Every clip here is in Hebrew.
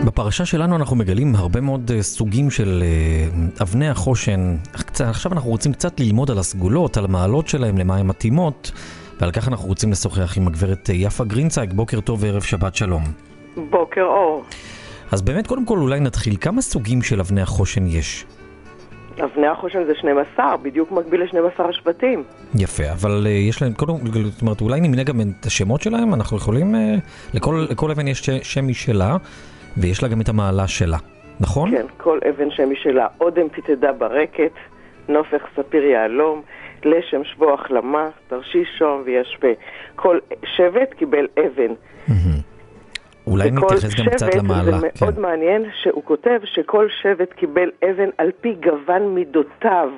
בפרשה שלנו אנחנו מגלים הרבה מאוד סוגים של אבני החושן. עכשיו אנחנו רוצים קצת ללמוד על הסגולות, על המעלות שלהם, למה הן מתאימות, ועל כך אנחנו רוצים לשוחח עם הגברת יפה גרינצייג. בוקר טוב וערב שבת שלום. בוקר אור. אז באמת קודם כל אולי נתחיל, כמה סוגים של אבני החושן יש? אבני החושן זה 12, בדיוק מקביל ל-12 השבטים. יפה, אבל יש להם, זאת אומרת, אולי נמנה גם את השמות שלהם, אנחנו יכולים, לכל אבן יש שם משלה, ויש לה גם את המעלה שלה, נכון? כן, כל אבן שם משלה. אודם תתדע ברקת, נופך ספיר יעלום, לשם שבוע החלמה, תרשיש שום וישפה. כל שבט קיבל אבן. אולי נתייחס גם קצת למעלה. זה מאוד מעניין שהוא כותב שכל שבט קיבל אבן על פי גוון מידותיו.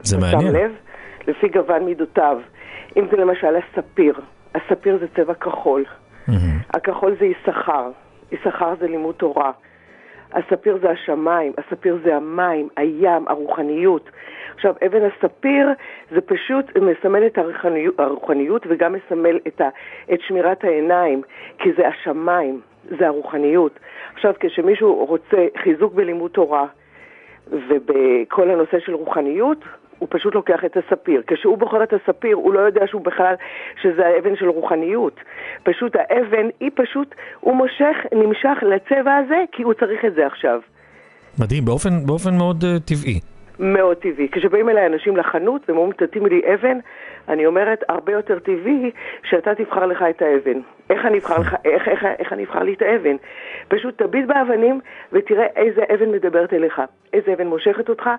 זה מעניין. שם לב? לפי גוון מידותיו. אם זה למשל הספיר. הספיר זה צבע כחול. הכחול זה יששכר. יששכר זה לימוד תורה. הספיר זה השמיים, הספיר זה המים, הים, הרוחניות. עכשיו, אבן הספיר זה פשוט מסמל את הרוחניות וגם מסמל את שמירת העיניים, כי זה השמיים, זה הרוחניות. עכשיו, כשמישהו רוצה חיזוק בלימוד תורה ובכל הנושא של רוחניות, הוא פשוט לוקח את הספיר. כשהוא בוחר את הספיר, הוא לא יודע שהוא בכלל, שזה האבן של רוחניות. פשוט האבן, היא פשוט, הוא נמשך לצבע הזה, כי הוא צריך את זה עכשיו. מדהים, באופן מאוד טבעי. מאוד טבעי. כשבאים אליי אנשים לחנות, והם אומרים, תתאים לי אבן, אני אומרת, הרבה יותר טבעי שאתה תבחר לך את האבן. איך אני אבחר לי את האבן? פשוט תביט באבנים ותראה איזה אבן מדברת אליך, איזה אבן מושכת אותך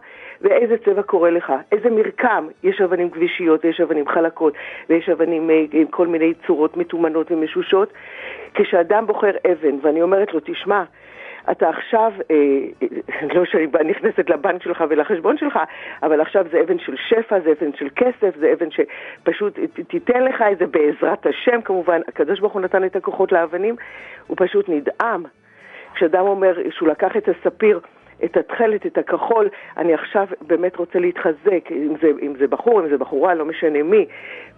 ואיזה צבע קורא לך, איזה מרקם. יש אבנים גבישיות ויש אבנים חלקות ויש אבנים עם כל מיני צורות מתומנות ומשושות. כשאדם בוחר אבן ואני אומרת לו, תשמע, אתה עכשיו, לא שאני נכנסת לבנק שלך ולחשבון שלך, אבל עכשיו זה אבן של שפע, זה אבן של כסף, זה אבן שפשוט תיתן לך את זה בעזרת השם, כמובן. הקדוש ברוך הוא נתן את הכוחות לאבנים, הוא פשוט נדהם. כשאדם אומר שהוא לקח את הספיר, את התחלת, את הכחול, אני עכשיו באמת רוצה להתחזק, אם זה בחור, אם זה בחורה, לא משנה מי.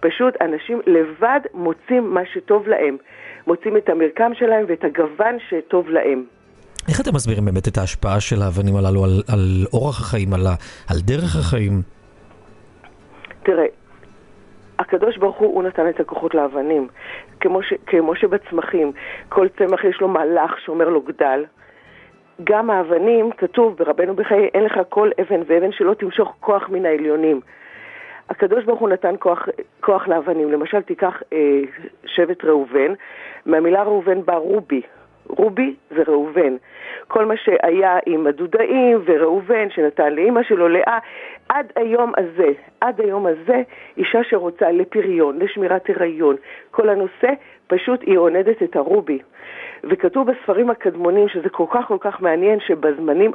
פשוט אנשים לבד מוצאים מה שטוב להם, מוצאים את המרקם שלהם ואת הגוון שטוב להם. איך אתם מסבירים באמת את ההשפעה של האבנים הללו על אורח החיים, על דרך החיים? תראה, הקדוש ברוך הוא נתן את הכוחות לאבנים. כמו שבצמחים, כל צמח יש לו מהלך שאומר לו גדל. גם האבנים, כתוב ברבנו בחיי, אין לך כל אבן ואבן שלא תמשוך כוח מן העליונים. הקדוש ברוך הוא נתן כוח לאבנים. למשל, תיקח שבט ראובן, מהמילה ראובן בא רובי. רובי זה ראובן. כל מה שהיה עם הדודאים וראובן שנתן לאמא שלו לאה, עד היום הזה, אישה שרוצה לפריון, לשמירת הריון, כל הנושא, פשוט היא עונדת את הרובי. וכתוב בספרים הקדמונים שזה כל כך מעניין שבזמנים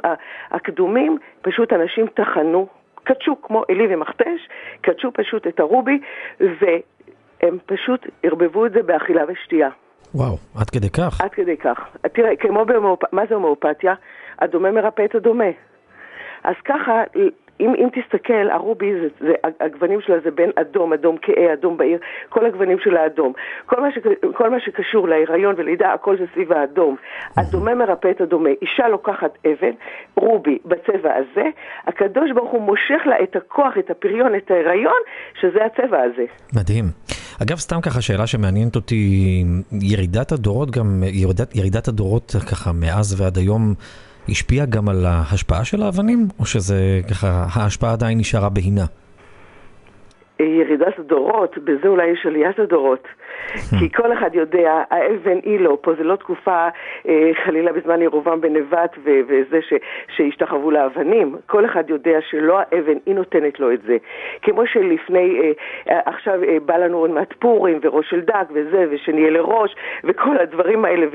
הקדומים פשוט אנשים תחנו, קדשו כמו אלי ומכתש, קדשו פשוט את הרובי והם פשוט הרבבו את זה באכילה ושתייה. וואו, עד כדי כך? עד כדי כך. תראה, כמו מה זה הומאופתיה? הדומה מרפא את הדומה. אז ככה, אם תסתכל, הרובי, הגוונים שלה זה בין אדום, אדום כהה, אדום בעיר, כל הגוונים של האדום. כל מה שקשור להיריון ולידה, הכל זה סביב האדום. הדומה מרפא את הדומה. אישה לוקחת אבן, רובי בצבע הזה, הקדוש ברוך הוא מושך לה את הכוח, את הפריון, את ההיריון, שזה הצבע הזה. מדהים. אגב, סתם ככה שאלה שמעניינת אותי, ירידת הדורות ככה מאז ועד היום השפיעה גם על ההשפעה של האבנים, או שזה ככה, ההשפעה עדיין נשארה בהינה? ירידת הדורות, בזה אולי יש עליית הדורות. כי כל אחד יודע, האבן היא לא, פה זה לא תקופה חלילה בזמן ירובעם בן נבט וזה שהשתחוו לאבנים. כל אחד יודע שלא האבן, היא נותנת לו את זה. כמו שלפני, עכשיו בא לנו עוד מעט פורים וראש של דג וזה, ושנהיה לראש וכל הדברים האלה.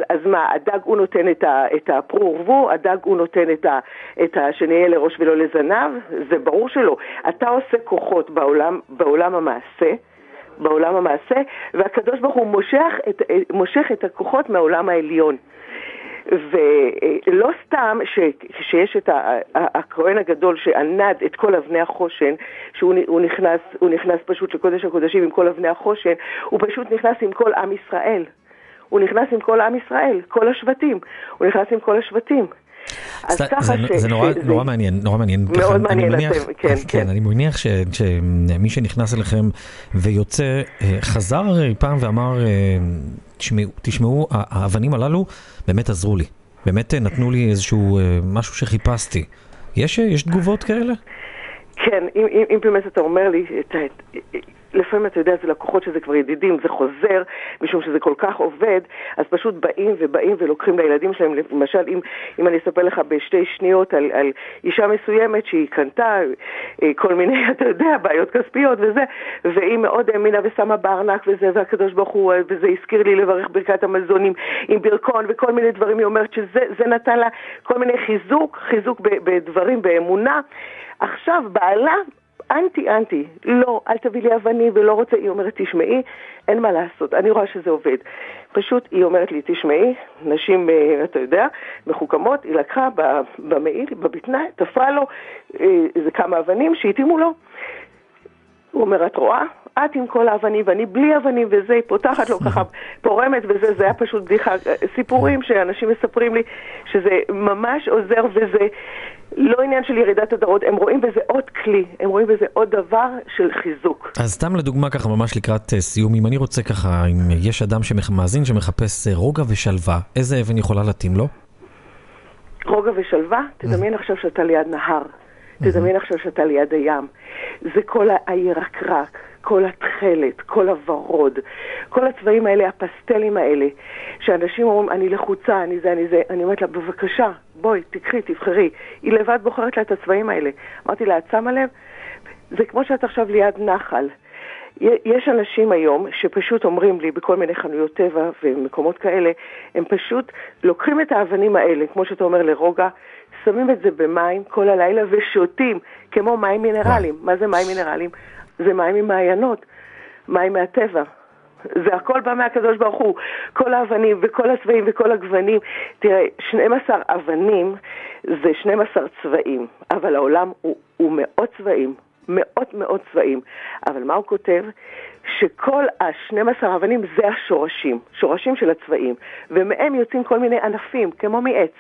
אז מה, הדג הוא נותן את הפרו ורבו, הדג הוא נותן את שנהיה לראש ולא לזנב, זה ברור שלא. אתה עושה כוחות בעולם המעשה, והקדוש ברוך הוא מושך את הכוחות מהעולם העליון. ולא סתם שיש את הכהן הגדול שענד את כל אבני החושן, שהוא נכנס פשוט לקודש הקודשים עם כל אבני החושן, הוא פשוט נכנס עם כל עם ישראל. הוא נכנס עם כל עם ישראל, כל השבטים. הוא נכנס עם כל השבטים. זה נורא מעניין, נורא מעניין. מאוד מעניין, כן. אני מניח שמי שנכנס אליכם ויוצא, חזר פעם ואמר, תשמעו, האבנים הללו באמת עזרו לי. באמת נתנו לי איזשהו משהו שחיפשתי. יש תגובות כאלה? כן, אם באמת אתה אומר לי, לפעמים אתה יודע, זה לקוחות שזה כבר ידידים, זה חוזר, משום שזה כל כך עובד, אז פשוט באים ולוקחים לילדים שלהם, למשל, אם אני אספר לך בשתי שניות על אישה מסוימת שהיא קנתה כל מיני, אתה יודע, בעיות כספיות וזה, והיא מאוד האמינה ושמה בארנק וזה, והקדוש ברוך הוא, וזה הזכיר לי לברך ברכת המזון עם ברכון וכל מיני דברים, היא אומרת שזה נתן לה כל מיני חיזוק בדברים, באמונה. עכשיו, בעלה, אנטי, לא, אל תביא לי אבנים ולא רוצה, היא אומרת, תשמעי, אין מה לעשות, אני רואה שזה עובד. פשוט היא אומרת לי, תשמעי, נשים, אתה יודע, מחוכמות, היא לקחה במעיל, בבטנה, תפרה לו איזה כמה אבנים שהתאימו לו. הוא אומר, את רואה? את עם כל האבנים ואני בלי אבנים וזה, היא פותחת לו ככה פורמת וזה, זה היה פשוט בדיחה, סיפורים שאנשים מספרים לי שזה ממש עוזר וזה לא עניין של ירידת הדרות, הם רואים בזה עוד כלי, הם רואים בזה עוד דבר של חיזוק. אז סתם לדוגמה ככה ממש לקראת סיום, אם אני רוצה ככה, אם יש אדם שמאזין שמחפש רוגע ושלווה, איזה אבן יכולה להתאים לו? רוגע ושלווה, תדמיין עכשיו שאתה ליד נהר, תדמיין עכשיו שאתה ליד הים, זה כל הירקרק, כל התחלת, כל הוורוד, כל הצבעים האלה, הפסטלים האלה, שאנשים אומרים, אני לחוצה, אני זה, אני אומרת לה, בבקשה, בואי, תקחי, תבחרי. היא לבד בוחרת לה את הצבעים האלה. אמרתי לה, את שמה לב? זה כמו שאת עכשיו ליד נחל. יש אנשים היום שפשוט אומרים לי בכל מיני חנויות טבע ומקומות כאלה, הם פשוט לוקחים את האבנים האלה, כמו שאתה אומר לרוגע, שמים את זה במים כל הלילה ושותים, כמו מים מינרליים. מה זה מים מינרליים? זה מים ממעיינות, מים מהטבע. זה הכל בא מהקדוש ברוך הוא. כל האבנים וכל הצבעים וכל הגוונים. תראה, 12 אבנים זה 12 צבעים, אבל העולם הוא מאות צבעים, מאות צבעים. אבל מה הוא כותב? שכל ה-12 אבנים זה השורשים, שורשים של הצבעים, ומהם יוצאים כל מיני ענפים, כמו מעץ.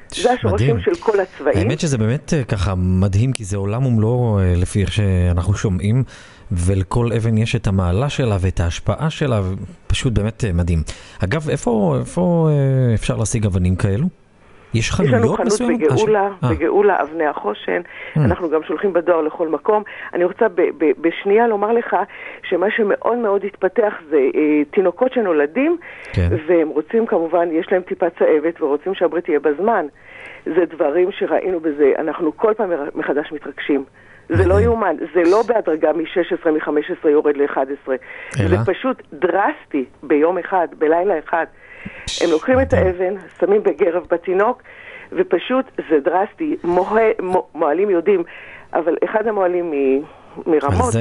זה השורשים של כל הצבעים. האמת שזה באמת ככה מדהים, כי זה עולם ומלואו לפי איך שאנחנו שומעים, ולכל אבן יש את המעלה שלה ואת ההשפעה שלה, פשוט באמת מדהים. אגב, איפה אפשר להשיג אבנים כאלו? יש חנויות מסוימת? יש לנו חנות בגאולה, אבני החושן, אנחנו גם שולחים בדואר לכל מקום. אני רוצה בשנייה לומר לך שמה שמאוד מאוד התפתח זה תינוקות שנולדים, והם רוצים כמובן, יש להם טיפה צהבת ורוצים שהברית תהיה בזמן. זה דברים שראינו בזה, אנחנו כל פעם מחדש מתרגשים. זה לא יאומן, זה לא בהדרגה מ-16, מ-15 יורד ל-11. זה פשוט דרסטי ביום אחד, בלילה אחד. הם לוקחים את האבן, שמים בגרב בתינוק, ופשוט זה דרסטי. מועלים יודעים, אבל אחד המועלים מרמות,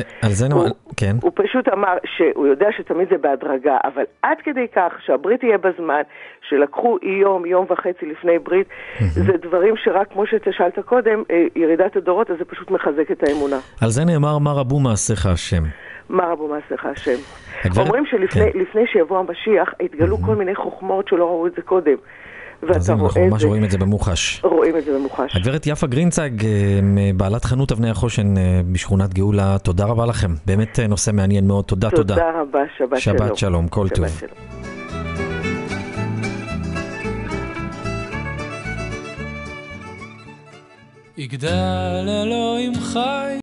הוא פשוט אמר שהוא יודע שתמיד זה בהדרגה, אבל עד כדי כך שהברית תהיה בזמן, שלקחו יום וחצי לפני ברית, זה דברים שרק כמו שתשאלת קודם, ירידת הדורות, אז זה פשוט מחזק את האמונה. על זה נאמר, מה רבו מעשיך השם. מה רבו מעשיך השם. אומרים שלפני שיבוא המשיח, התגלו כל מיני חוכמות שלא ראו את זה קודם. אז אנחנו ממש רואים את זה במוחש. רואים את זה במוחש. הגברת יפה גרינצג, בעלת חנות אבני החושן בשכונת גאולה, תודה רבה לכם. באמת נושא מעניין מאוד. תודה. תודה רבה, שבת שלום. שבת שלום, כל טוב. יגדל אלוהים חי